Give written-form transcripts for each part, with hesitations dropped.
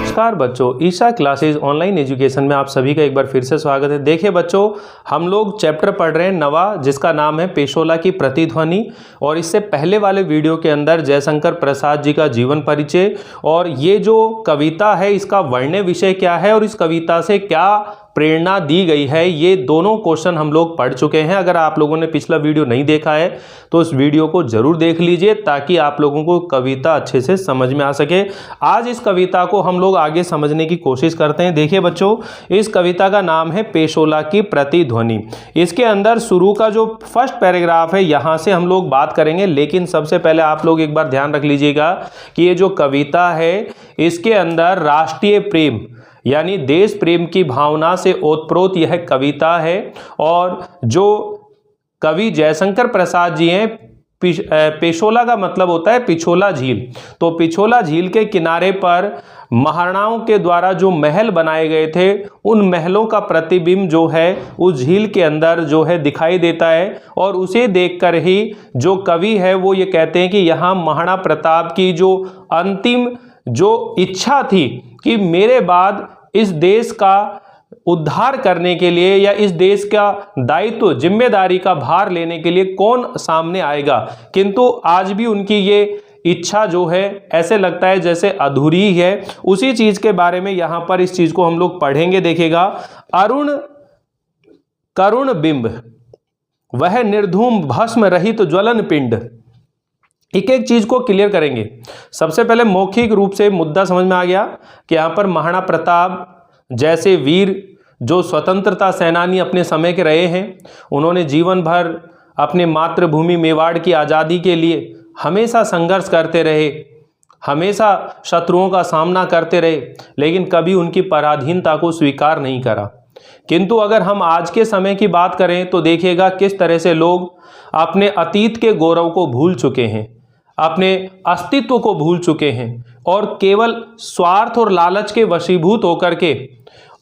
नमस्कार बच्चों, Isha classes online education में आप सभी का एक बार फिर से स्वागत है। देखिए बच्चों, हम लोग चैप्टर पढ़ रहे हैं नवा, जिसका नाम है पेशोला की प्रतिध्वनि। और इससे पहले वाले वीडियो के अंदर जयशंकर प्रसाद जी का जीवन परिचय और ये जो कविता है इसका वर्ण्य विषय क्या है और इस कविता से क्या प्रेरणा दी गई है, ये दोनों क्वेश्चन हम लोग पढ़ चुके हैं। अगर आप लोगों ने पिछला वीडियो नहीं देखा है तो इस वीडियो को जरूर देख लीजिए ताकि आप लोगों को कविता अच्छे से समझ में आ सके। आज इस कविता को हम लोग आगे समझने की कोशिश करते हैं। देखिए बच्चों, इस कविता का नाम है पेशोला की प्रतिध्वनि। इसके अंदर शुरू का जो फर्स्ट पैराग्राफ है यहाँ से हम लोग बात करेंगे, लेकिन सबसे पहले आप लोग एक बार ध्यान रख लीजिएगा कि ये जो कविता है इसके अंदर राष्ट्रीय प्रेम यानी देश प्रेम की भावना से ओतप्रोत यह कविता है। और जो कवि जयशंकर प्रसाद जी हैं, पेशोला का मतलब होता है पिछोला झील, तो पिछोला झील के किनारे पर महाराणाओं के द्वारा जो महल बनाए गए थे उन महलों का प्रतिबिंब जो है उस झील के अंदर जो है दिखाई देता है। और उसे देखकर ही जो कवि है वो ये कहते हैं कि यहाँ महाराणा प्रताप की जो अंतिम जो इच्छा थी कि मेरे बाद इस देश का उद्धार करने के लिए या इस देश का दायित्व जिम्मेदारी का भार लेने के लिए कौन सामने आएगा, किंतु आज भी उनकी ये इच्छा जो है ऐसे लगता है जैसे अधूरी ही है। उसी चीज के बारे में यहाँ पर इस चीज को हम लोग पढ़ेंगे। देखिएगा, अरुण करुण बिंब वह निर्धूम भस्म रहित ज्वलन पिंड। एक एक चीज को क्लियर करेंगे। सबसे पहले मौखिक रूप से मुद्दा समझ में आ गया कि यहाँ पर महाराणा प्रताप जैसे वीर जो स्वतंत्रता सेनानी अपने समय के रहे हैं, उन्होंने जीवन भर अपने मातृभूमि मेवाड़ की आज़ादी के लिए हमेशा संघर्ष करते रहे, हमेशा शत्रुओं का सामना करते रहे, लेकिन कभी उनकी पराधीनता को स्वीकार नहीं करा। किंतु अगर हम आज के समय की बात करें तो देखिएगा किस तरह से लोग अपने अतीत के गौरव को भूल चुके हैं, अपने अस्तित्व को भूल चुके हैं और केवल स्वार्थ और लालच के वशीभूत होकर के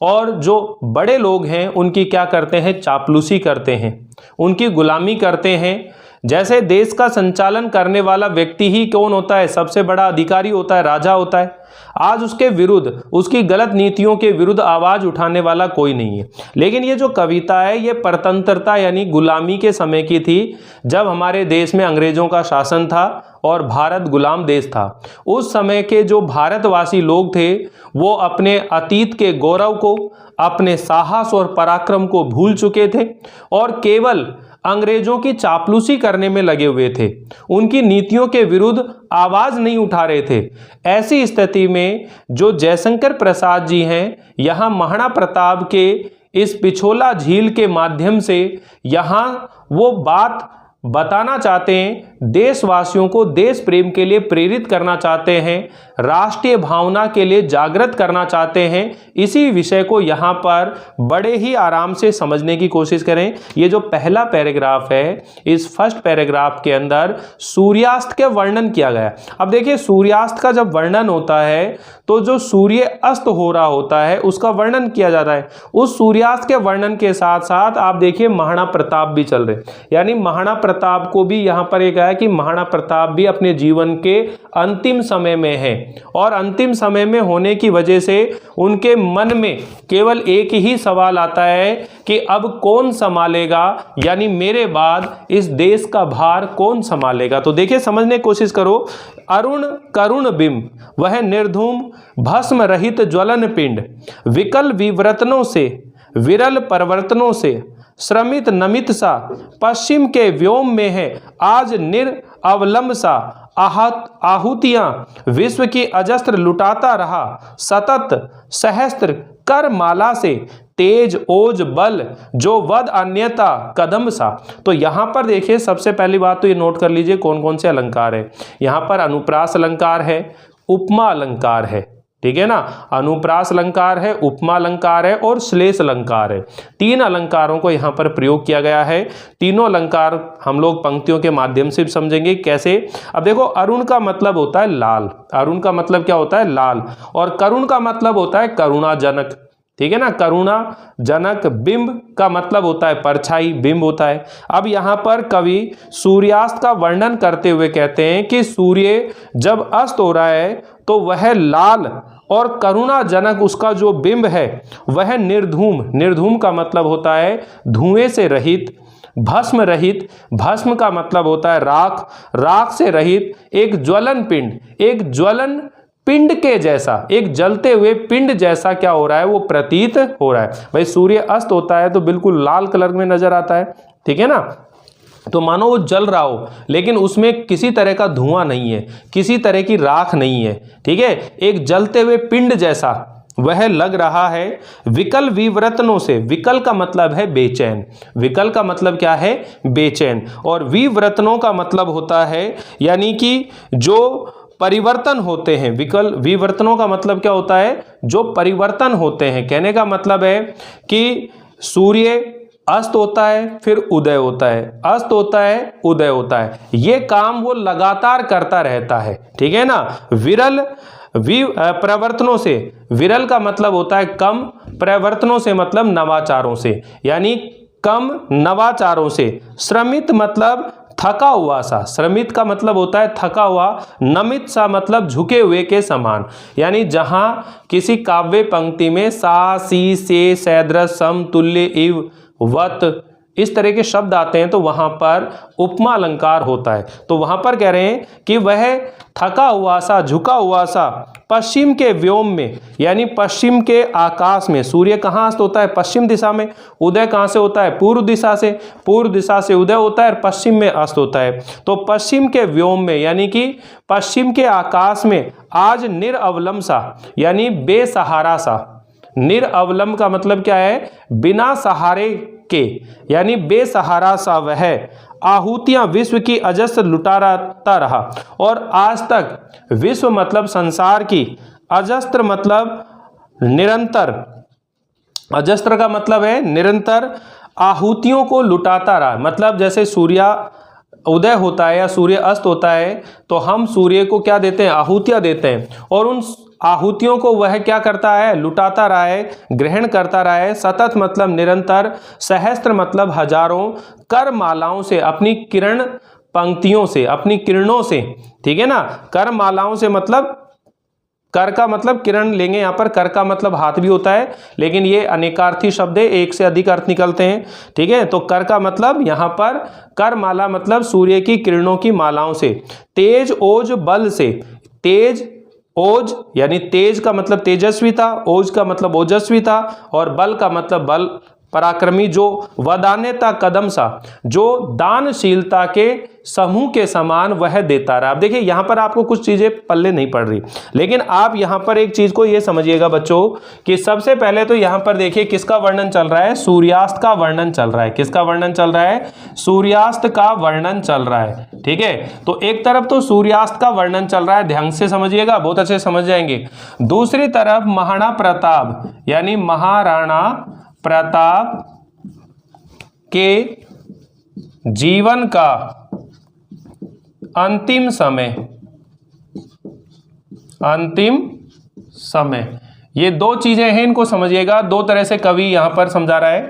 और जो बड़े लोग हैं उनकी क्या करते हैं, चापलूसी करते हैं, उनकी गुलामी करते हैं। जैसे देश का संचालन करने वाला व्यक्ति ही कौन होता है, सबसे बड़ा अधिकारी होता है, राजा होता है। आज उसके विरुद्ध, उसकी गलत नीतियों के विरुद्ध आवाज उठाने वाला कोई नहीं है। लेकिन ये जो कविता है ये परतंत्रता यानी गुलामी के समय की थी, जब हमारे देश में अंग्रेजों का शासन था और भारत गुलाम देश था। उस समय के जो भारतवासी लोग थे वो अपने अतीत के गौरव को, अपने साहस और पराक्रम को भूल चुके थे और केवल अंग्रेजों की चापलूसी करने में लगे हुए थे, उनकी नीतियों के विरुद्ध आवाज नहीं उठा रहे थे। ऐसी स्थिति में जो जयशंकर प्रसाद जी हैं, यहाँ महाराणा प्रताप के इस पिछोला झील के माध्यम से यहाँ वो बात बताना चाहते हैं, देशवासियों को देश प्रेम के लिए प्रेरित करना चाहते हैं, राष्ट्रीय भावना के लिए जागृत करना चाहते हैं। इसी विषय को यहाँ पर बड़े ही आराम से समझने की कोशिश करें। ये जो पहला पैराग्राफ है, इस फर्स्ट पैराग्राफ के अंदर सूर्यास्त का वर्णन किया गया। अब देखिए, सूर्यास्त का जब वर्णन होता है तो जो सूर्य अस्त हो रहा होता है उसका वर्णन किया जाता है। उस सूर्यास्त के वर्णन के साथ साथ आप देखिए महाराणा प्रताप भी चल रहे, यानी महाराणा प्रताप को भी यहाँ पर एक है कि महाराणा प्रताप भी अपने जीवन के अंतिम समय में है और अंतिम समय में होने की वजह से उनके मन में केवल एक ही सवाल आता है कि अब कौन संभालेगा, यानी मेरे बाद इस देश का भार कौन संभालेगा। तो देखिए, समझने की कोशिश करो। अरुण करुण बिंब वह निर्धूम भस्म रहित ज्वलन पिंड, विकल विवर्तनों से विरल परिवर्तनों से श्रमित नमित सा, पश्चिम के व्योम में है आज निरअवलंब सा, आहुतियां विश्व की अजस्त्र लुटाता रहा, सतत सहस्त्र कर माला से तेज ओज बल जो वद अन्यता कदम सा। तो यहां पर देखिए, सबसे पहली बात तो ये नोट कर लीजिए कौन कौन से अलंकार है। यहां पर अनुप्रास अलंकार है, उपमा अलंकार है, ठीक है ना। अनुप्रास अलंकार है, उपमा अलंकार है और श्लेष अलंकार है। तीन अलंकारों को यहाँ पर प्रयोग किया गया है। तीनों अलंकार हम लोग पंक्तियों के माध्यम से समझेंगे कैसे। अब देखो, अरुण का मतलब होता है लाल, अरुण का मतलब क्या होता है, लाल, और करुण का मतलब होता है करुणाजनक, ठीक है ना, करुणा जनक। बिंब का मतलब होता है परछाई, बिंब होता है। अब यहाँ पर कवि सूर्यास्त का वर्णन करते हुए कहते हैं कि सूर्य जब अस्त हो रहा है तो वह लाल और करुणाजनक उसका जो बिंब है वह निर्धूम, निर्धूम का मतलब होता है धुएं से रहित, भस्म रहित, भस्म का मतलब होता है राख, राख से रहित एक ज्वलन पिंड, एक ज्वलन पिंड के जैसा, एक जलते हुए पिंड जैसा क्या हो रहा है, वो प्रतीत हो रहा है। भाई सूर्य अस्त होता है तो बिल्कुल लाल कलर में नजर आता है, ठीक है ना, तो मानो वो जल रहा हो लेकिन उसमें किसी तरह का धुआं नहीं है, किसी तरह की राख नहीं है, ठीक है, एक जलते हुए पिंड जैसा वह लग रहा है। विकल विवृतनों से, विकल का मतलब है बेचैन, विकल का मतलब क्या है, बेचैन, और विवृतनों का मतलब होता है यानी कि जो परिवर्तन होते हैं। विकल विवर्तनों का मतलब क्या होता है, जो परिवर्तन होते हैं। कहने का मतलब है कि सूर्य अस्त होता है फिर उदय होता है, अस्त होता है उदय होता है, ये काम वो लगातार करता रहता है, ठीक है ना। विरल प्रवर्तनों से, विरल का मतलब होता है कम, प्रवर्तनों से मतलब नवाचारों से, यानी कम नवाचारों से। श्रमित मतलब थका हुआ सा, श्रमित का मतलब होता है थका हुआ, नमित सा मतलब झुके हुए के समान, यानी जहां किसी काव्य पंक्ति में सा, सी, से, सैद्रस, सम, तुल्य, इव, वत इस तरह के शब्द आते हैं तो वहां पर उपमा अलंकार होता है। तो वहां पर कह रहे हैं कि वह थका हुआ सा, झुका हुआ सा, पश्चिम के व्योम में, यानी पश्चिम के आकाश में। सूर्य कहाँ अस्त होता है, पश्चिम दिशा में। उदय कहाँ से होता है, पूर्व दिशा से। पूर्व दिशा से उदय होता है और पश्चिम में अस्त होता है। तो पश्चिम के व्योम में यानी कि पश्चिम के आकाश में आज निरअवलंब सा, यानी बेसहारा सा। निरअवलंब का मतलब क्या है, बिना सहारे के, यानी बेसहारा सा वह आहुतियां विश्व की अजस्त्र लुटाता रहा। और आज तक विश्व मतलब संसार की, अजस्त्र मतलब निरंतर, अजस्त्र का मतलब है निरंतर, आहुतियों को लुटाता रहा। मतलब जैसे सूर्य उदय होता है या सूर्य अस्त होता है तो हम सूर्य को क्या देते हैं, आहुतियां देते हैं, और उन आहुतियों को वह क्या करता है, लुटाता रहा है, ग्रहण करता रहा है। सतत मतलब निरंतर, सहस्त्र मतलब हजारों, करमालाओं से, अपनी किरण पंक्तियों से, अपनी किरणों से, ठीक है ना। करमालाओं से मतलब, कर का मतलब किरण लेंगे यहाँ पर, कर का मतलब हाथ भी होता है, लेकिन ये अनेकार्थी शब्द है, एक से अधिक अर्थ निकलते हैं, ठीक है। तो कर का मतलब यहाँ पर करमाला मतलब सूर्य की किरणों की मालाओं से। तेज ओज बल से, तेज ओज यानी तेज का मतलब तेजस्विता, ओज का मतलब ओजस्विता, और बल का मतलब बल, पराक्रमी। जो वदान्यता कदम सा, जो दानशीलता के समूह के समान वह देता रहा। अब देखिए यहाँ पर आपको कुछ चीजें पल्ले नहीं पड़ रही, लेकिन आप यहाँ पर एक चीज को ये समझिएगा बच्चों कि सबसे पहले तो यहाँ पर देखिए किसका वर्णन चल रहा है, सूर्यास्त का वर्णन चल रहा है। किसका वर्णन चल रहा है, सूर्यास्त का वर्णन चल रहा है, ठीक है। तो एक तरफ तो सूर्यास्त का वर्णन चल रहा है, ध्यान से समझिएगा, बहुत अच्छे समझ जाएंगे। दूसरी तरफ महाराणा प्रताप यानी महाराणा प्रताप के जीवन का अंतिम समय, अंतिम समय, ये दो चीजें हैं, इनको समझिएगा। दो तरह से कवि यहां पर समझा रहा है,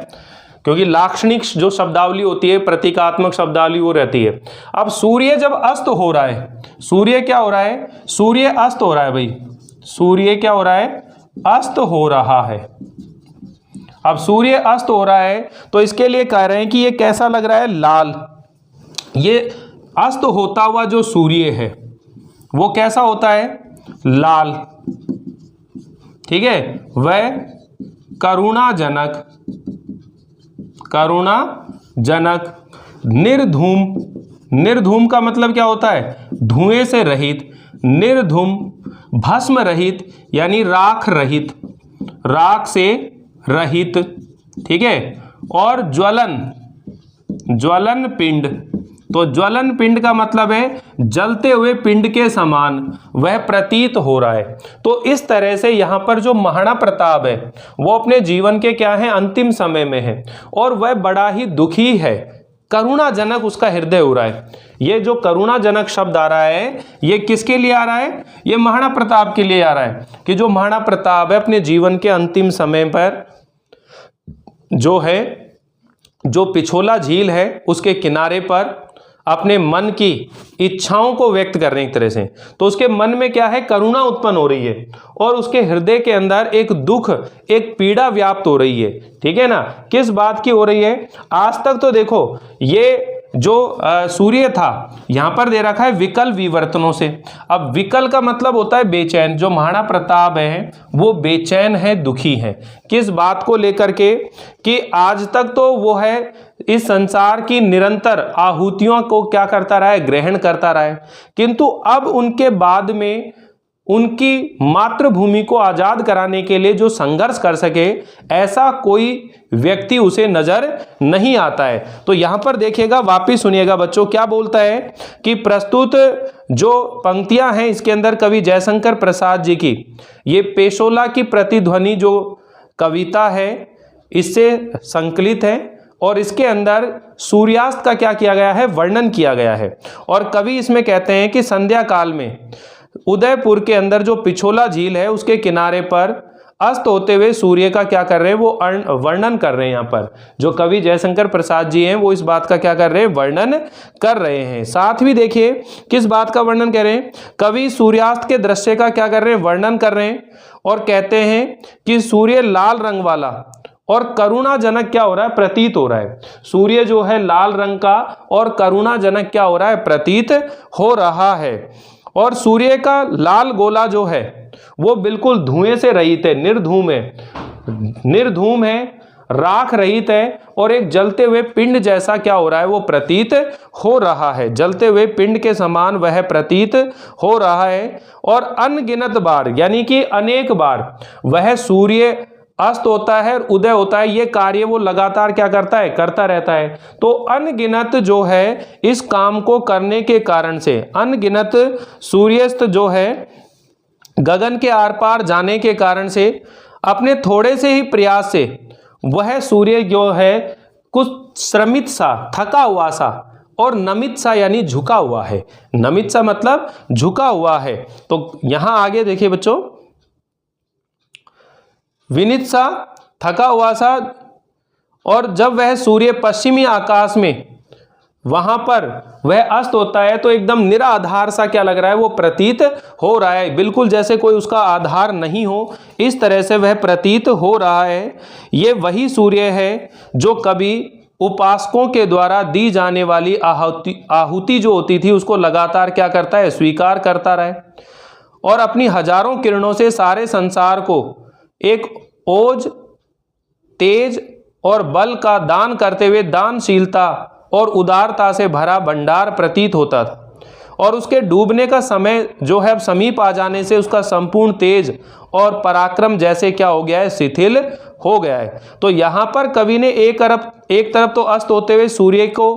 क्योंकि लाक्षणिक जो शब्दावली होती है, प्रतीकात्मक शब्दावली वो रहती है। अब सूर्य जब अस्त हो रहा है, सूर्य क्या हो रहा है, सूर्य अस्त हो रहा है भाई, सूर्य क्या हो रहा है, अस्त हो रहा है। अब सूर्य अस्त हो रहा है तो इसके लिए कह रहे हैं कि ये कैसा लग रहा है, लाल। ये अस्त होता हुआ जो सूर्य है वो कैसा होता है, लाल, ठीक है। वह करुणाजनक, करुणाजनक, निर्धूम, निर्धूम का मतलब क्या होता है, धुएं से रहित, निर्धूम, भस्म रहित यानी राख रहित, राख से रहित, ठीक है। और ज्वलन, ज्वलन पिंड, तो ज्वलन पिंड का मतलब है जलते हुए पिंड के समान वह प्रतीत हो रहा है। तो इस तरह से यहां पर जो महाराणा प्रताप है वो अपने जीवन के क्या है, अंतिम समय में है, और वह बड़ा ही दुखी है, करुणाजनक उसका हृदय हो रहा है। ये जो करुणाजनक शब्द आ रहा है ये किसके लिए आ रहा है, ये महाराणा प्रताप के लिए आ रहा है, कि जो महाराणा प्रताप है अपने जीवन के अंतिम समय पर जो है, जो पिछोला झील है उसके किनारे पर अपने मन की इच्छाओं को व्यक्त करने एक तरह से, तो उसके मन में क्या है, करुणा उत्पन्न हो रही है और उसके हृदय के अंदर एक दुख, एक पीड़ा व्याप्त हो रही है। ठीक है ना। किस बात की हो रही है? आज तक तो देखो ये जो सूर्य था यहां पर दे रखा है विकल विवर्तनों से। अब विकल का मतलब होता है बेचैन। जो महाराणा प्रताप है वो बेचैन है, दुखी है। किस बात को लेकर के? कि आज तक तो वो है इस संसार की निरंतर आहुतियों को क्या करता रहा है, ग्रहण करता रहा है, किंतु अब उनके बाद में उनकी मातृभूमि को आजाद कराने के लिए जो संघर्ष कर सके, ऐसा कोई व्यक्ति उसे नजर नहीं आता है। तो यहां पर देखिएगा, वापिस सुनिएगा बच्चों, क्या बोलता है कि प्रस्तुत जो पंक्तियां हैं इसके अंदर कवि जयशंकर प्रसाद जी की ये पेशोला की प्रतिध्वनि जो कविता है इससे संकलित है और इसके अंदर सूर्यास्त का क्या किया गया है, वर्णन किया गया है। और कवि इसमें कहते हैं कि संध्या काल में उदयपुर के अंदर जो पिछोला झील है उसके किनारे पर अस्त होते हुए सूर्य का क्या कर रहे हैं, वो वर्णन कर रहे हैं। यहाँ पर जो कवि जयशंकर प्रसाद जी हैं वो इस बात का क्या कर रहे हैं, वर्णन कर रहे हैं। साथ भी देखिए किस बात का वर्णन कर रहे हैं, कवि सूर्यास्त के दृश्य का क्या कर रहे हैं, वर्णन कर रहे हैं और कहते हैं कि सूर्य लाल रंग वाला और करुणाजनक क्या हो रहा है, प्रतीत हो रहा है। सूर्य जो है लाल रंग का और करुणाजनक क्या हो रहा है, प्रतीत हो रहा है। और सूर्य का लाल गोला जो है वो बिल्कुल धुएं से रहित है, निर्धूम है, निर्धूम है, राख रहित है और एक जलते हुए पिंड जैसा क्या हो रहा है, वो प्रतीत हो रहा है। जलते हुए पिंड के समान वह प्रतीत हो रहा है। और अनगिनत बार यानी कि अनेक बार वह सूर्य अस्त होता है और उदय होता है, ये कार्य वो लगातार क्या करता है, करता रहता है। तो अनगिनत जो है इस काम को करने के कारण से, अनगिनत सूर्यास्त जो है गगन के आर पार जाने के कारण से, अपने थोड़े से ही प्रयास से वह सूर्य जो है कुछ श्रमित सा, थका हुआ सा और नमित सा यानी झुका हुआ है। नमित सा मतलब झुका हुआ है। तो यहां आगे देखिए बच्चों, विनीत सा, थका हुआ सा, और जब वह सूर्य पश्चिमी आकाश में वहां पर वह अस्त होता है तो एकदम निराधार सा क्या लग रहा है, वो प्रतीत हो रहा है, बिल्कुल जैसे कोई उसका आधार नहीं हो, इस तरह से वह प्रतीत हो रहा है। ये वही सूर्य है जो कभी उपासकों के द्वारा दी जाने वाली आहुति जो होती थी उसको लगातार क्या करता है, स्वीकार करता रहे और अपनी हजारों किरणों से सारे संसार को एक ओज, तेज और बल का दान करते हुए दानशीलता और उदारता से भरा भंडार प्रतीत होता था। और उसके डूबने का समय जो है अब समीप आ जाने से उसका संपूर्ण तेज और पराक्रम जैसे क्या हो गया है, शिथिल हो गया है। तो यहाँ पर कवि ने एक तरफ तो अस्त होते हुए सूर्य को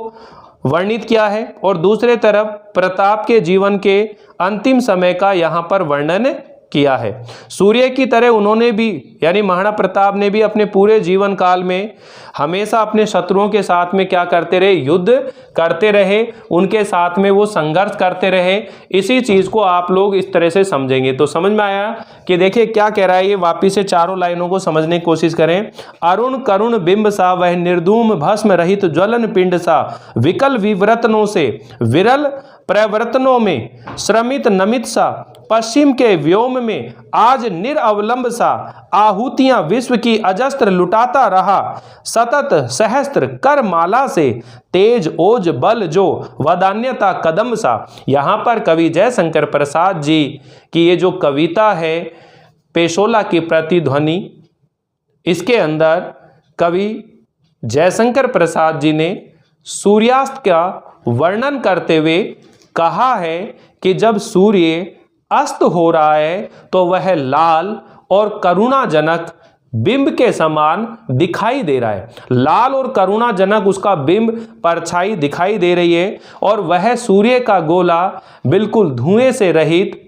वर्णित किया है और दूसरे तरफ प्रताप के जीवन के अंतिम समय का यहाँ पर वर्णन किया है। सूर्य की तरह उन्होंने भी यानी महाराणा प्रताप ने भी अपने पूरे जीवन काल में हमेशा अपने शत्रुओं के साथ में क्या करते रहे, युद्ध करते रहे, उनके साथ में वो संघर्ष करते रहे। इसी चीज को आप लोग इस तरह से समझेंगे तो समझ में आया कि देखिए क्या कह रहा है ये, वापिस से चारों लाइनों को समझने की कोशिश करें। अरुण करुण बिंब सा, वह निर्धूम भस्म रहित ज्वलन पिंड सा, विकल विवरतनों से विरल प्रवर्तनों में श्रमित नमित सा, पश्चिम के व्योम में आज निरअवलंब सा, आहुतियां विश्व की अजस्त्र लुटाता रहा, सतत सहस्त्र कर माला से, तेज ओज बल जो वदान्यता कदम सा। यहां पर कवि जयशंकर प्रसाद जी की ये जो कविता है पेशोला की प्रतिध्वनि, इसके अंदर कवि जयशंकर प्रसाद जी ने सूर्यास्त का वर्णन करते हुए कहा है कि जब सूर्य अस्त हो रहा है तो वह लाल और करुणाजनक बिंब के समान दिखाई दे रहा है। लाल और करुणाजनक उसका बिंब, परछाई दिखाई दे रही है और वह सूर्य का गोला बिल्कुल धुएं से रहित,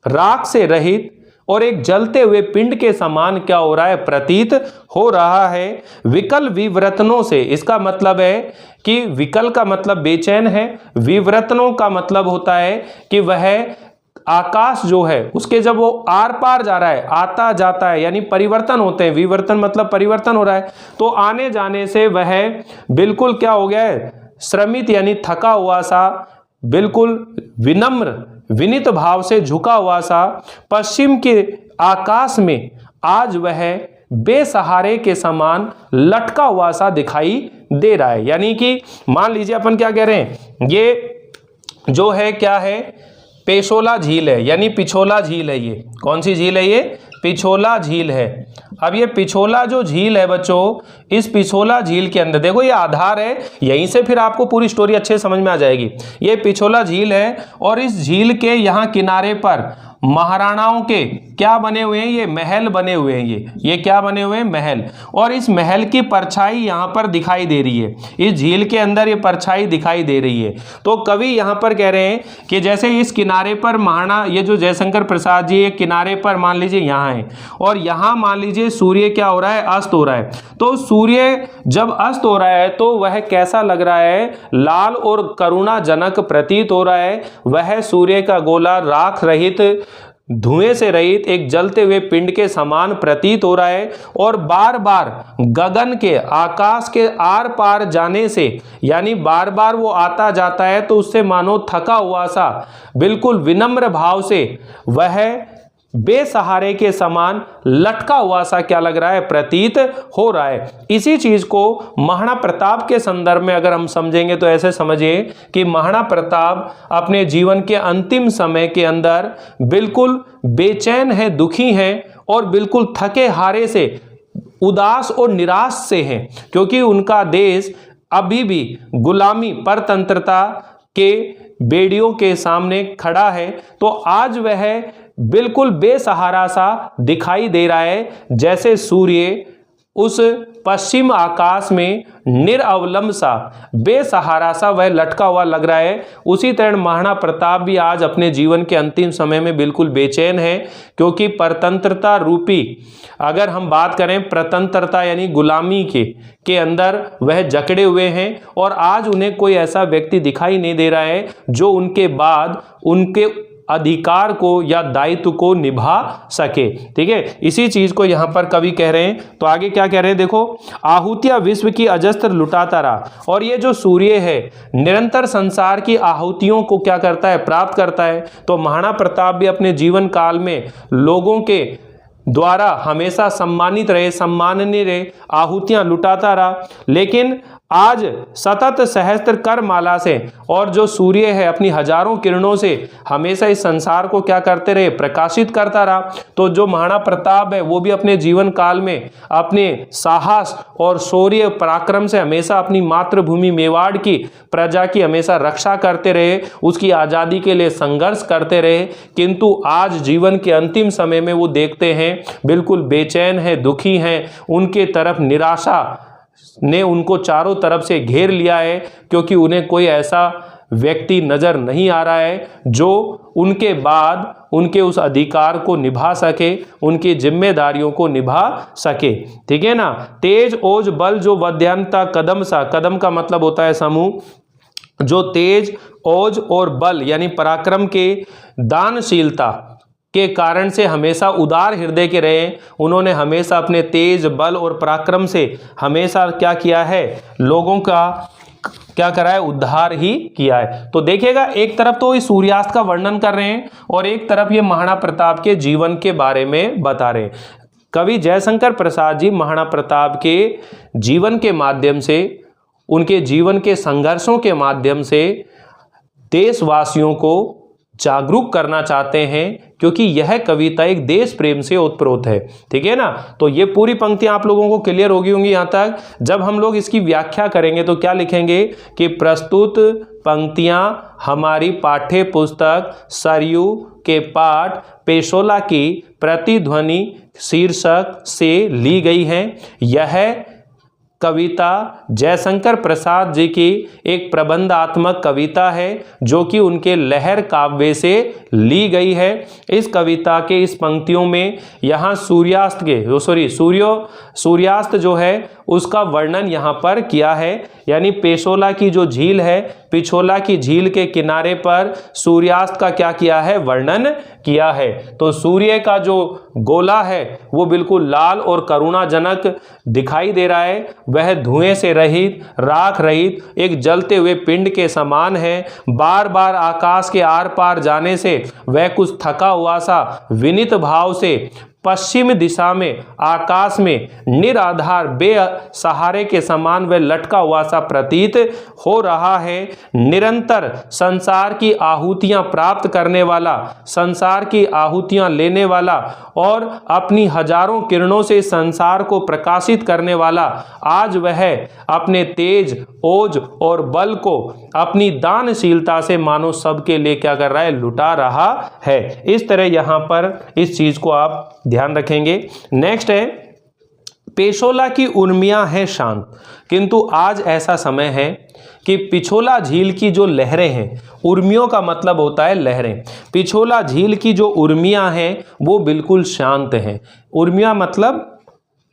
राख से रहित और एक जलते हुए पिंड के समान क्या हो रहा है, प्रतीत हो रहा है। विकल विव्रतनों से, इसका मतलब है कि विकल का मतलब बेचैन है, विव्रतनों का मतलब होता है कि वह आकाश जो है उसके जब वो आर पार जा रहा है, आता जाता है, यानी परिवर्तन होते हैं, विवर्तन मतलब परिवर्तन हो रहा है, तो आने जाने से वह बिल्कुल क्या हो गया है, श्रमित यानी थका हुआ सा, बिल्कुल विनम्र विनीत भाव से झुका हुआ सा पश्चिम के आकाश में आज वह बेसहारे के समान लटका हुआ सा दिखाई दे रहा है। यानी कि मान लीजिए अपन क्या कह रहे हैं, ये जो है क्या है, पेशोला झील है, यानी पिछोला झील है। ये कौन सी झील है? ये पिछोला झील है। अब ये पिछोला जो झील है बच्चों, इस पिछोला झील के अंदर देखो ये आधार है, यहीं से फिर आपको पूरी स्टोरी अच्छे समझ में आ जाएगी। ये पिछोला झील है और इस झील के यहाँ किनारे पर महाराणाओं के क्या बने हुए हैं? ये महल बने हुए हैं। ये क्या बने हुए हैं? महल। और इस महल की परछाई यहाँ पर दिखाई दे रही है, इस झील के अंदर ये परछाई दिखाई दे रही है। तो कवि यहाँ पर कह रहे हैं कि जैसे इस किनारे पर महाराणा, ये जो जयशंकर प्रसाद जी एक किनारे पर मान लीजिए यहाँ है, और यहाँ मान लीजिए सूर्य क्या हो रहा है? अस्त हो रहा है। तो सूर्य जब अस्त हो रहा है तो वह कैसा लग रहा है? लाल और करुणाजनक प्रतीत हो रहा है। वह सूर्य का गोला राख रहित, धुएं से रहित एक जलते हुए पिंड के समान प्रतीत हो रहा है। और बार बार गगन के, आकाश के आर पार जाने से, यानी बार बार वो आता जाता है तो उससे मानो थका हुआ सा, बिल्कुल विनम्र भाव से वह बेसहारे के समान लटका हुआ सा क्या लग रहा है? प्रतीत हो रहा है। इसी चीज को महाराणा प्रताप के संदर्भ में अगर हम समझेंगे तो ऐसे समझिए कि महाराणा प्रताप अपने जीवन के अंतिम समय के अंदर बिल्कुल बेचैन है, दुखी हैं और बिल्कुल थके हारे से, उदास और निराश से हैं, क्योंकि उनका देश अभी भी गुलामी, परतंत्रता के बेड़ियों के सामने खड़ा है। तो आज वह बिल्कुल बेसहारा सा दिखाई दे रहा है, जैसे सूर्य उस पश्चिम आकाश में निरअवलंब सा, बेसहारा सा वह लटका हुआ लग रहा है। उसी तरह महाराणा प्रताप भी आज अपने जीवन के अंतिम समय में बिल्कुल बेचैन है, क्योंकि परतंत्रता रूपी, अगर हम बात करें प्रतंत्रता यानी गुलामी के अंदर वह जकड़े हुए हैं। और आज उन्हें कोई ऐसा व्यक्ति दिखाई नहीं दे रहा है जो उनके बाद उनके अधिकार को या दायित्व को निभा सके। ठीक है, इसी चीज को यहां पर कवि कह रहे हैं। तो आगे क्या कह रहे हैं देखो, आहुतियां विश्व की अजस्त्र लुटाता रहा। और ये जो सूर्य है निरंतर संसार की आहुतियों को क्या करता है? प्राप्त करता है। तो महाराणा प्रताप भी अपने जीवन काल में लोगों के द्वारा हमेशा सम्मानित रहे, सम्माननीय रहे, आहुतियां लुटाता रहा। लेकिन आज सतत सहस्त्र कर माला से, और जो सूर्य है अपनी हजारों किरणों से हमेशा इस संसार को क्या करते रहे? प्रकाशित करता रहा। तो जो महाराणा प्रताप है वो भी अपने जीवन काल में अपने साहस और शौर्य पराक्रम से हमेशा अपनी मातृभूमि मेवाड़ की प्रजा की हमेशा रक्षा करते रहे, उसकी आज़ादी के लिए संघर्ष करते रहे। किंतु आज जीवन के अंतिम समय में वो देखते हैं बिल्कुल बेचैन है, दुखी हैं, उनके तरफ निराशा ने उनको चारों तरफ से घेर लिया है, क्योंकि उन्हें कोई ऐसा व्यक्ति नजर नहीं आ रहा है जो उनके बाद उनके उस अधिकार को निभा सके, उनकी जिम्मेदारियों को निभा सके। ठीक है ना। तेज ओज बल जो वध्यंता कदम सा, कदम का मतलब होता है समूह, जो तेज ओज और बल यानी पराक्रम के, दानशीलता के कारण से हमेशा उदार हृदय के रहे। उन्होंने हमेशा अपने तेज बल और पराक्रम से हमेशा क्या किया है? लोगों का क्या करा है? उद्धार ही किया है। तो देखिएगा, एक तरफ तो इस सूर्यास्त का वर्णन कर रहे हैं और एक तरफ ये महाराणा प्रताप के जीवन के बारे में बता रहे हैं। कवि जयशंकर प्रसाद जी महाराणा प्रताप के जीवन के माध्यम से, उनके जीवन के संघर्षों के माध्यम से देशवासियों को जागरूक करना चाहते हैं, क्योंकि यह कविता एक देश प्रेम से ओतप्रोत है। ठीक है ना। तो ये पूरी पंक्तियां आप लोगों को क्लियर होगी होंगी यहाँ तक। जब हम लोग इसकी व्याख्या करेंगे तो क्या लिखेंगे कि प्रस्तुत पंक्तियां हमारी पाठ्य पुस्तक सरयू के पाठ पेशोला की प्रतिध्वनि शीर्षक से ली गई हैं। यह कविता जयशंकर प्रसाद जी की एक प्रबंधात्मक कविता है जो कि उनके लहर काव्य से ली गई है। इस कविता के इस पंक्तियों में यहाँ सूर्यास्त जो है उसका वर्णन यहाँ पर किया है। यानी पेशोला की जो झील है, पिछोला की झील के किनारे पर सूर्यास्त का क्या किया है? वर्णन किया है। तो सूर्य का जो गोला है वो बिल्कुल लाल और करुणाजनक दिखाई दे रहा है। वह धुएं से रहित, राख रहित एक जलते हुए पिंड के समान है। बार बार आकाश के आर पार जाने से वह कुछ थका हुआ सा विनीत भाव से पश्चिम दिशा में आकाश में निराधार बेसहारे के समान वह लटका हुआ सा प्रतीत हो रहा है। निरंतर संसार की आहुतियां प्राप्त करने वाला, संसार की आहुतियां लेने वाला और अपनी हजारों किरणों से संसार को प्रकाशित करने वाला, आज वह अपने तेज, ओज और बल को अपनी दानशीलता से मानो सबके लिए क्या कर रहा है, लुटा रहा है। इस तरह यहां पर इस चीज को आप ध्यान रखेंगे। नेक्स्ट है, पेशोला की उर्मियां हैं शांत, किंतु आज ऐसा समय है कि पिछोला झील की जो लहरें हैं, उर्मियों का मतलब होता है लहरें, पिछोला झील की जो उर्मियां हैं वो बिल्कुल शांत हैं। उर्मियां मतलब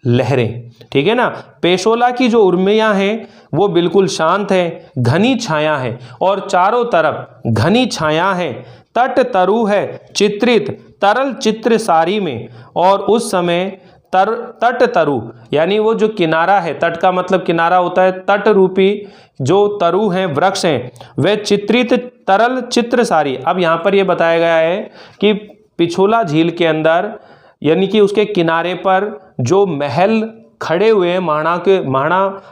लहरें, ठीक है ना। पेशोला की जो उर्मियां हैं वो बिल्कुल शांत है, घनी छाया है और चारों तरफ घनी छाया है। तट तरु है चित्रित तरल चित्र सारी में, और उस समय तट तरु यानी वो जो किनारा है, तट का मतलब किनारा होता है, तट रूपी जो तरु हैं, वृक्ष हैं, वे चित्रित तरल चित्र सारी। अब यहाँ पर ये बताया गया है कि पिछोला झील के अंदर यानी कि उसके किनारे पर जो महल खड़े हुए हैं,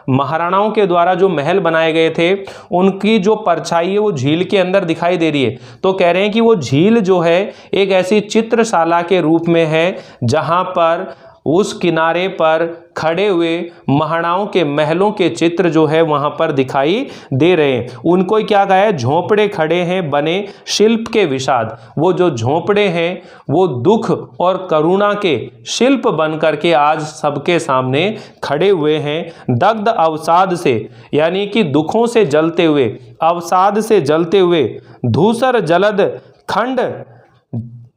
महाराणाओं के द्वारा जो महल बनाए गए थे, उनकी जो परछाई है वो झील के अंदर दिखाई दे रही है। तो कह रहे हैं कि वो झील जो है एक ऐसी चित्रशाला के रूप में है जहां पर उस किनारे पर खड़े हुए महाराणाओं के महलों के चित्र जो है वहां पर दिखाई दे रहे हैं। उनको क्या कहा है, झोंपड़े खड़े हैं बने शिल्प के विषाद। वो जो झोंपड़े हैं वो दुख और करुणा के शिल्प बन करके आज सबके सामने खड़े हुए हैं। दग्ध अवसाद से यानी कि दुखों से जलते हुए, अवसाद से जलते हुए धूसर जलद खंड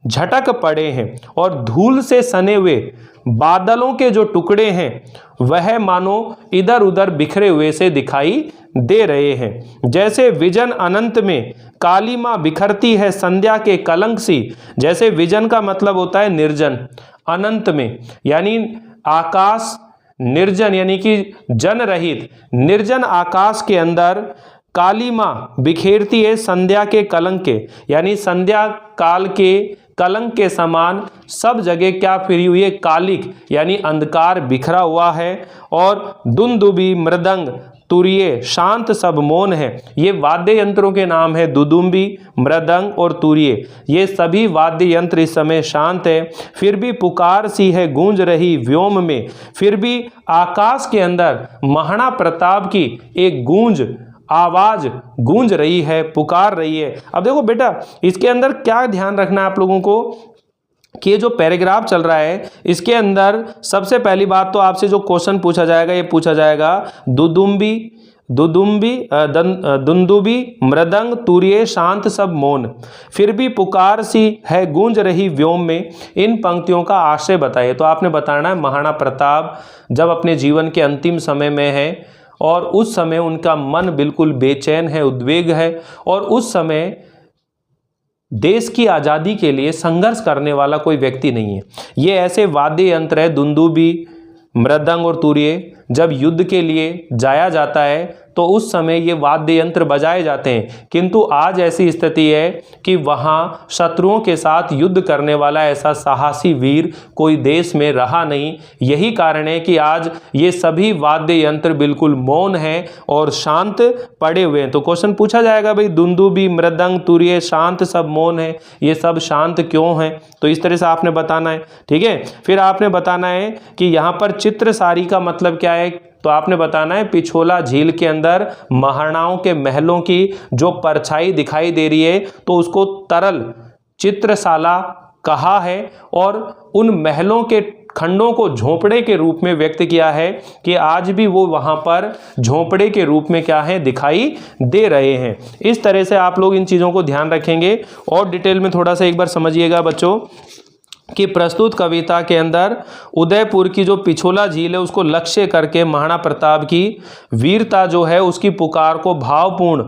झटक पड़े हैं, और धूल से सने हुए बादलों के जो टुकड़े हैं वह मानो इधर उधर बिखरे हुए से दिखाई दे रहे हैं। जैसे विजन अनंत में काली माँ बिखरती है संध्या के कलंक सी। जैसे विजन का मतलब होता है निर्जन, अनंत में यानी आकाश निर्जन यानी कि जन रहित निर्जन आकाश के अंदर काली माँ बिखेरती है संध्या के कलंक के, यानी संध्या काल के कलंक के समान सब जगह क्या फिरी हुई है, कालिक यानी अंधकार बिखरा हुआ है। और दुंदुबी, मृदंग, तुरिये शांत सब मौन है। ये वाद्य यंत्रों के नाम है, दुदुम्बी, मृदंग और तुरिये। ये सभी वाद्य यंत्र इस समय शांत है। फिर भी पुकार सी है गूंज रही व्योम में, फिर भी आकाश के अंदर महाराणा प्रताप की एक गूंज, आवाज गूंज रही है, पुकार रही है। अब देखो बेटा, इसके अंदर क्या ध्यान रखना है आप लोगों को कि ये जो पैराग्राफ चल रहा है इसके अंदर सबसे पहली बात तो आपसे जो क्वेश्चन पूछा जाएगा, ये पूछा जाएगा दुंदुबी, मृदंग, तुरिये शांत सब मौन, फिर भी पुकार सी है गूंज रही व्योम में। इन पंक्तियों का आशय बताइए। तो आपने बताना है महाराणा प्रताप जब अपने जीवन के अंतिम समय में है और उस समय उनका मन बिल्कुल बेचैन है, उद्वेग है, और उस समय देश की आज़ादी के लिए संघर्ष करने वाला कोई व्यक्ति नहीं है। ये ऐसे वाद्य यंत्र है, दुंदुबी, मृदंग और तुरिये, जब युद्ध के लिए जाया जाता है तो उस समय ये वाद्य यंत्र बजाए जाते हैं। किंतु आज ऐसी स्थिति है कि वहाँ शत्रुओं के साथ युद्ध करने वाला ऐसा साहसी वीर कोई देश में रहा नहीं। यही कारण है कि आज ये सभी वाद्य यंत्र बिल्कुल मौन हैं और शांत पड़े हुए हैं। तो क्वेश्चन पूछा जाएगा भाई, दुंदुबी, मृदंग, तुरिये शांत सब मौन है, ये सब शांत क्यों हैं? तो इस तरह से आपने बताना है, ठीक है। फिर आपने बताना है कि यहाँ पर चित्रसारी का मतलब क्या है। तो आपने बताना है पिछोला झील के अंदर महाराणाओं के महलों की जो परछाई दिखाई दे रही है तो उसको तरल चित्रशाला कहा है, और उन महलों के खंडों को झोंपड़े के रूप में व्यक्त किया है कि आज भी वो वहां पर झोंपड़े के रूप में क्या है, दिखाई दे रहे हैं। इस तरह से आप लोग इन चीज़ों को ध्यान रखेंगे और डिटेल में थोड़ा सा एक बार समझिएगा बच्चों कि प्रस्तुत कविता के अंदर उदयपुर की जो पिछोला झील है उसको लक्ष्य करके महाराणा प्रताप की वीरता जो है उसकी पुकार को भावपूर्ण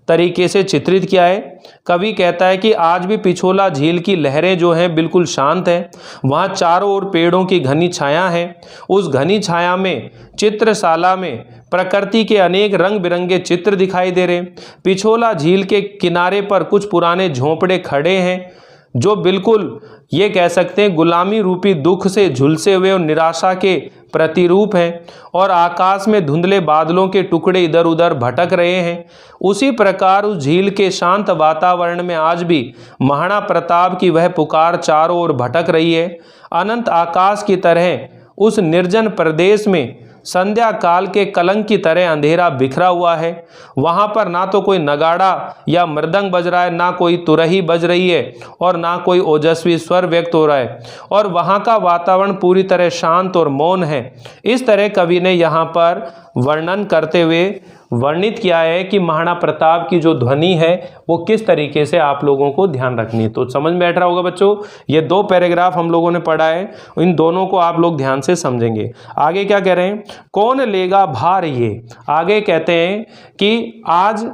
तरीके से चित्रित किया है। कवि कहता है कि आज भी पिछोला झील की लहरें जो हैं बिल्कुल शांत हैं, वहाँ चारों ओर पेड़ों की घनी छाया है। उस घनी छाया में चित्रशाला में प्रकृति के अनेक रंग बिरंगे चित्र दिखाई दे रहे। पिछोला झील के किनारे पर कुछ पुराने झोंपड़े खड़े हैं जो बिल्कुल ये कह सकते हैं गुलामी रूपी दुख से झुलसे हुए और निराशा के प्रतिरूप हैं, और आकाश में धुंधले बादलों के टुकड़े इधर उधर भटक रहे हैं। उसी प्रकार उस झील के शांत वातावरण में आज भी महाराणा प्रताप की वह पुकार चारों ओर भटक रही है। अनंत आकाश की तरह उस निर्जन प्रदेश में संध्या काल के कलंक की तरह अंधेरा बिखरा हुआ है। वहाँ पर ना तो कोई नगाड़ा या मृदंग बज रहा है, ना कोई तुरही बज रही है, और ना कोई ओजस्वी स्वर व्यक्त हो रहा है, और वहाँ का वातावरण पूरी तरह शांत और मौन है। इस तरह कवि ने यहाँ पर वर्णन करते हुए वर्णित किया है कि महाराणा प्रताप की जो ध्वनि है वो किस तरीके से आप लोगों को ध्यान रखनी है। तो समझ में बैठ रहा होगा बच्चों, ये 2 पैराग्राफ हम लोगों ने पढ़ा है, इन दोनों को आप लोग ध्यान से समझेंगे। आगे क्या कह रहे हैं, कौन लेगा भार ये। आगे कहते हैं कि आज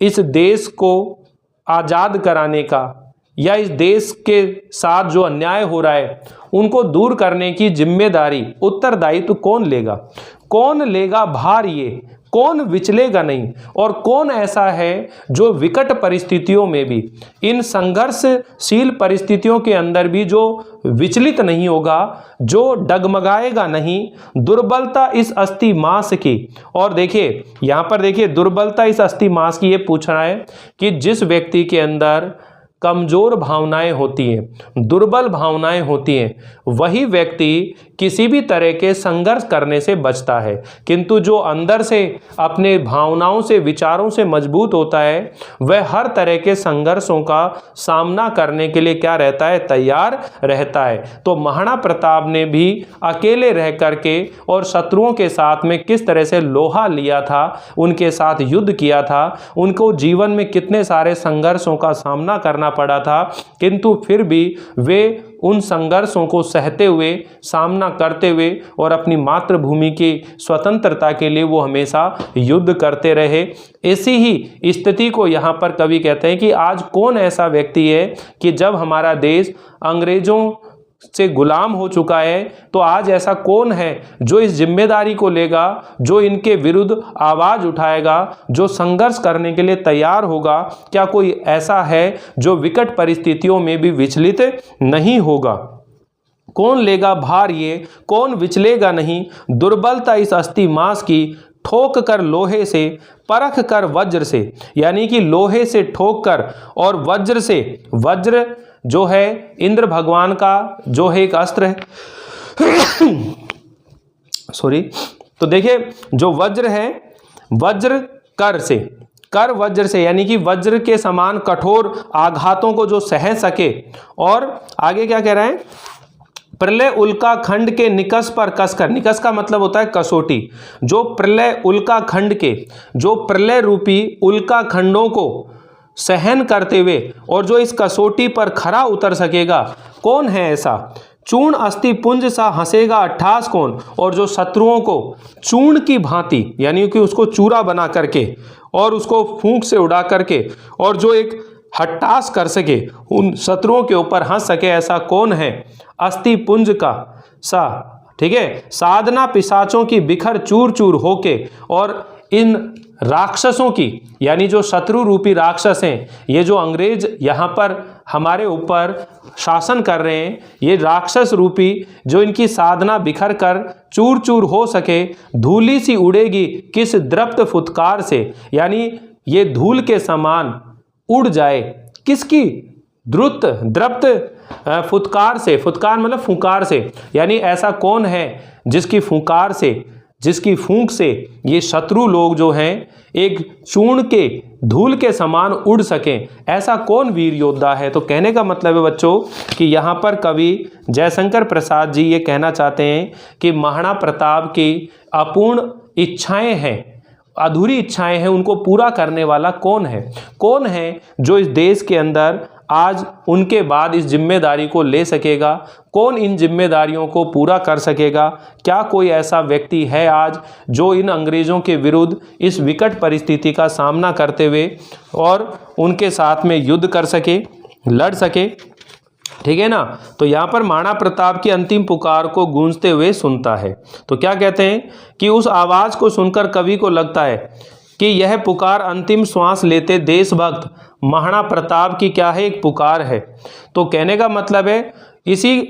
इस देश को आज़ाद कराने का या इस देश के साथ जो अन्याय हो रहा है उनको दूर करने की जिम्मेदारी, उत्तरदायित्व कौन लेगा। कौन लेगा भार ये, कौन विचलेगा नहीं, और कौन ऐसा है जो विकट परिस्थितियों में भी, इन संघर्षशील परिस्थितियों के अंदर भी जो विचलित नहीं होगा, जो डगमगाएगा नहीं। दुर्बलता इस अस्थि मांस की, और देखिए यहाँ पर देखिए दुर्बलता इस अस्थि मांस की, ये पूछ रहा है कि जिस व्यक्ति के अंदर कमजोर भावनाएं होती हैं, दुर्बल भावनाएं होती हैं, वही व्यक्ति किसी भी तरह के संघर्ष करने से बचता है। किंतु जो अंदर से अपने भावनाओं से, विचारों से मजबूत होता है, वह हर तरह के संघर्षों का सामना करने के लिए क्या रहता है, तैयार रहता है। तो महाराणा प्रताप ने भी अकेले रह करके और शत्रुओं के साथ में किस तरह से लोहा लिया था, उनके साथ युद्ध किया था, उनको जीवन में कितने सारे संघर्षों का सामना करना पड़ा था, किंतु फिर भी वे उन संघर्षों को सहते हुए, सामना करते हुए और अपनी मातृभूमि की स्वतंत्रता के लिए वो हमेशा युद्ध करते रहे। ऐसी ही स्थिति को यहाँ पर कवि कहते हैं कि आज कौन ऐसा व्यक्ति है कि जब हमारा देश अंग्रेजों से गुलाम हो चुका है, तो आज ऐसा कौन है जो इस जिम्मेदारी को लेगा, जो इनके विरुद्ध आवाज उठाएगा, जो संघर्ष करने के लिए तैयार होगा। क्या कोई ऐसा है जो विकट परिस्थितियों में भी विचलित नहीं होगा। कौन लेगा भार ये, कौन विचलेगा नहीं। दुर्बलता इस अस्थि मांस की, ठोक कर लोहे से, परख कर वज्र से, यानी कि लोहे से ठोक कर और वज्र से, वज्र जो है इंद्र भगवान का जो है एक अस्त्र है सॉरी। तो देखिए जो वज्र है, वज्र कर से, कर वज्र से, यानी कि वज्र के समान कठोर आघातों को जो सह सके। और आगे क्या कह रहे हैं, प्रलय उल्का खंड के निकस पर कसकर, निकस का मतलब होता है कसौटी, जो प्रलय उल्का खंड के, जो प्रलय रूपी उल्का खंडों को सहन करते हुए और जो इस कसौटी पर खरा उतर सकेगा, कौन है ऐसा। चूर्ण अस्थि पुंज सा हंसेगा अट्ठास कौन, और जो शत्रुओं को चूर्ण की भांति, यानी कि उसको चूरा बना करके और उसको फूंक से उड़ा करके और जो एक हट्टास कर सके, उन शत्रुओं के ऊपर हंस सके, ऐसा कौन है। अस्थि पुंज का सा, ठीक है, साधना पिशाचों की बिखर चूर चूर होके, और इन राक्षसों की, यानी जो शत्रु रूपी राक्षस हैं, ये जो अंग्रेज यहाँ पर हमारे ऊपर शासन कर रहे हैं, ये राक्षस रूपी जो इनकी साधना बिखर कर चूर चूर हो सके, धूली सी उड़ेगी किस द्रप्त फुतकार से, यानी ये धूल के समान उड़ जाए, किसकी, द्रुत द्रप्त फुतकार से, फुतकार मतलब फुंकार से, यानी ऐसा कौन है जिसकी फुंकार से, जिसकी फूंक से ये शत्रु लोग जो हैं एक चूर्ण के धूल के समान उड़ सकें, ऐसा कौन वीर योद्धा है। तो कहने का मतलब है बच्चों कि यहाँ पर कवि जयशंकर प्रसाद जी ये कहना चाहते हैं कि महाराणा प्रताप की अपूर्ण इच्छाएं हैं, अधूरी इच्छाएं हैं, उनको पूरा करने वाला कौन है। कौन है जो इस देश के अंदर आज उनके बाद इस जिम्मेदारी को ले सकेगा? कौन इन जिम्मेदारियों को पूरा कर सकेगा? क्या कोई ऐसा व्यक्ति है आज जो इन अंग्रेज़ों के विरुद्ध इस विकट परिस्थिति का सामना करते हुए और उनके साथ में युद्ध कर सके, लड़ सके? ठीक है ना। तो यहाँ पर महाराणा प्रताप की अंतिम पुकार को गूंजते हुए सुनता है। तो क्या कहते हैं कि उस आवाज़ को सुनकर कवि को लगता है कि यह पुकार अंतिम श्वास लेते देशभक्त महाराणा प्रताप की क्या है, एक पुकार है। तो कहने का मतलब है, इसी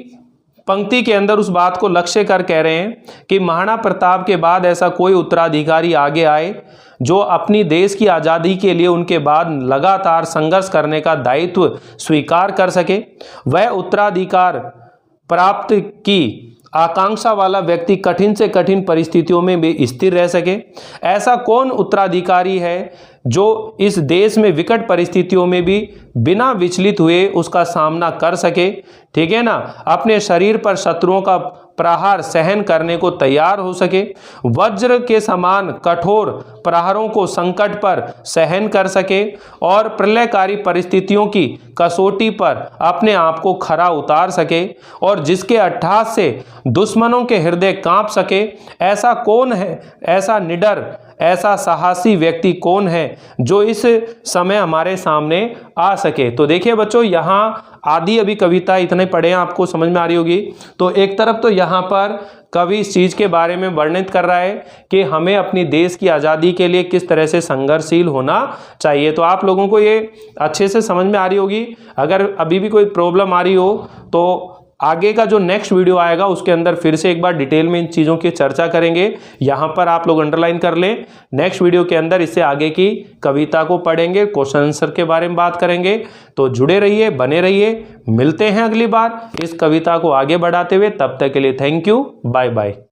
पंक्ति के अंदर उस बात को लक्ष्य कर कह रहे हैं कि महाराणा प्रताप के बाद ऐसा कोई उत्तराधिकारी आगे आए जो अपनी देश की आज़ादी के लिए उनके बाद लगातार संघर्ष करने का दायित्व स्वीकार कर सके। वह उत्तराधिकार प्राप्त की आकांक्षा वाला व्यक्ति कठिन से कठिन परिस्थितियों में भी स्थिर रह सके। ऐसा कौन उत्तराधिकारी है जो इस देश में विकट परिस्थितियों में भी बिना विचलित हुए उसका सामना कर सके? ठीक है ना। अपने शरीर पर शत्रुओं का प्रहार सहन करने को तैयार हो सके, वज्र के समान कठोर प्रहारों को संकट पर सहन कर सके और प्रलयकारी परिस्थितियों की कसौटी पर अपने आप को खरा उतार सके और जिसके अट्टहास से दुश्मनों के हृदय कांप सके। ऐसा कौन है, ऐसा निडर, ऐसा साहसी व्यक्ति कौन है जो इस समय हमारे सामने आ सके? तो देखिए बच्चों, यहाँ आदि अभी कविता इतने पढ़े हैं, आपको समझ में आ रही होगी। तो एक तरफ तो यहाँ पर कवि इस चीज़ के बारे में वर्णित कर रहा है कि हमें अपनी देश की आज़ादी के लिए किस तरह से संघर्षशील होना चाहिए। तो आप लोगों को ये अच्छे से समझ में आ रही होगी। अगर अभी भी कोई प्रॉब्लम आ रही हो तो आगे का जो नेक्स्ट वीडियो आएगा उसके अंदर फिर से एक बार डिटेल में इन चीज़ों की चर्चा करेंगे। यहाँ पर आप लोग अंडरलाइन कर लें। नेक्स्ट वीडियो के अंदर इससे आगे की कविता को पढ़ेंगे, क्वेश्चन आंसर के बारे में बात करेंगे। तो जुड़े रहिए, बने रहिए। मिलते हैं अगली बार इस कविता को आगे बढ़ाते हुए। तब तक के लिए थैंक यू, बाय बाय।